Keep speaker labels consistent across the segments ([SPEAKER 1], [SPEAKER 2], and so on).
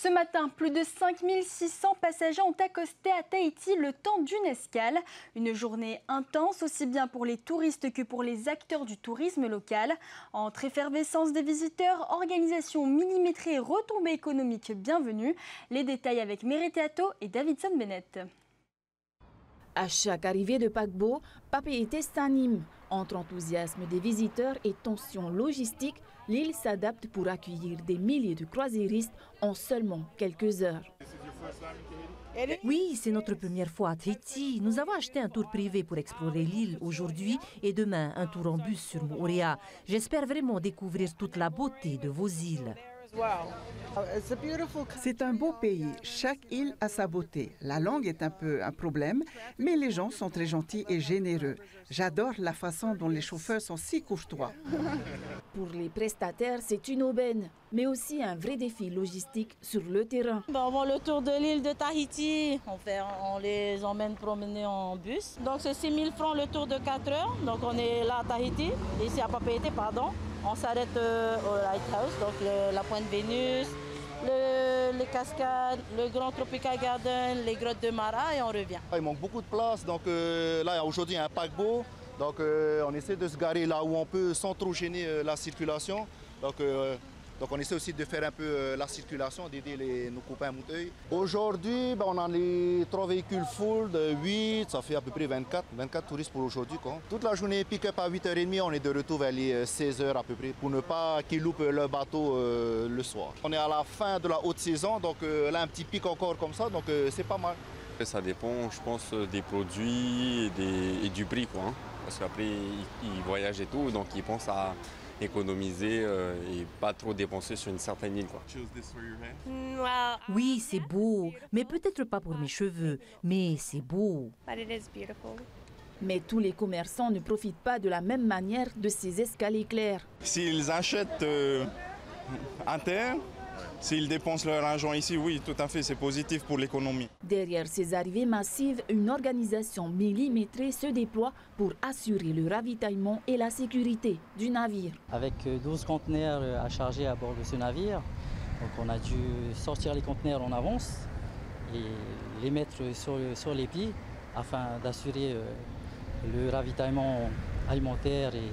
[SPEAKER 1] Ce matin, plus de 5600 passagers ont accosté à Tahiti le temps d'une escale. Une journée intense, aussi bien pour les touristes que pour les acteurs du tourisme local. Entre effervescence des visiteurs, organisation millimétrée et retombées économiques bienvenues. Les détails avec Mereteato et Davidson Bennett.
[SPEAKER 2] À chaque arrivée de paquebot, Papeete s'anime. Entre enthousiasme des visiteurs et tensions logistiques, l'île s'adapte pour accueillir des milliers de croisiéristes en seulement quelques heures.
[SPEAKER 3] Oui, c'est notre première fois à Tahiti. Nous avons acheté un tour privé pour explorer l'île aujourd'hui et demain un tour en bus sur Moorea. J'espère vraiment découvrir toute la beauté de vos îles.
[SPEAKER 4] C'est un beau pays. Chaque île a sa beauté. La langue est un peu un problème, mais les gens sont très gentils et généreux. J'adore la façon dont les chauffeurs sont si courtois.
[SPEAKER 2] Pour les prestataires, c'est une aubaine, mais aussi un vrai défi logistique sur le terrain.
[SPEAKER 5] On va le tour de l'île de Tahiti. On les emmène promener en bus. Donc c'est 6 000 francs le tour de 4 heures. Donc on est là à Tahiti, ici à Papeete, pardon. On s'arrête au Lighthouse, donc la Pointe Vénus, les cascades, le Grand Tropical Garden, les grottes de Mara et on revient.
[SPEAKER 6] Il manque beaucoup de place, donc là aujourd'hui il y a un paquebot, donc on essaie de se garer là où on peut sans trop gêner la circulation. Donc on essaie aussi de faire un peu la circulation, d'aider nos copains à Mouteuil. Aujourd'hui, on a les 3 véhicules full de 8, ça fait à peu près 24 touristes pour aujourd'hui. Toute la journée pick-up à 8h30, on est de retour vers les 16h à peu près, pour ne pas qu'ils loupent le bateau le soir. On est à la fin de la haute saison, donc là un petit pic encore comme ça, donc c'est pas mal.
[SPEAKER 7] Ça dépend, je pense, des produits et du prix, quoi. Parce qu'après, ils voyagent et tout, donc ils pensent à économiser et pas trop dépenser sur une certaine île, quoi.
[SPEAKER 3] Oui, c'est beau, mais peut-être pas pour mes cheveux, mais c'est beau.
[SPEAKER 2] Mais tous les commerçants ne profitent pas de la même manière de ces escales éclairs.
[SPEAKER 8] S'ils achètent à terre, s'ils dépensent leur argent ici, oui, tout à fait, c'est positif pour l'économie.
[SPEAKER 2] Derrière ces arrivées massives, une organisation millimétrée se déploie pour assurer le ravitaillement et la sécurité du navire.
[SPEAKER 9] Avec 12 conteneurs à charger à bord de ce navire, donc on a dû sortir les conteneurs en avance et les mettre sur les pieds afin d'assurer le ravitaillement alimentaire et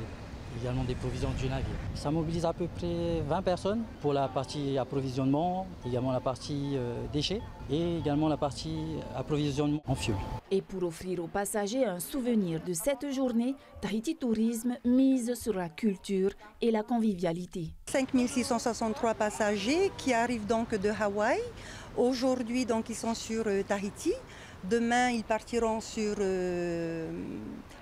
[SPEAKER 9] également des provisions du navire. Ça mobilise à peu près 20 personnes pour la partie approvisionnement, également la partie déchets et également la partie approvisionnement en fioul.
[SPEAKER 2] Et pour offrir aux passagers un souvenir de cette journée, Tahiti Tourisme mise sur la culture et la convivialité.
[SPEAKER 10] 5663 passagers qui arrivent donc de Hawaï. Aujourd'hui, donc, ils sont sur Tahiti. Demain, ils partiront sur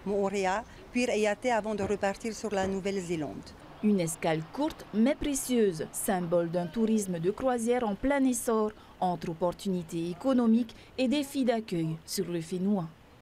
[SPEAKER 10] Moorea, puis Ayate avant de repartir sur la Nouvelle-Zélande.
[SPEAKER 2] Une escale courte mais précieuse, symbole d'un tourisme de croisière en plein essor, entre opportunités économiques et défis d'accueil sur le Fénois.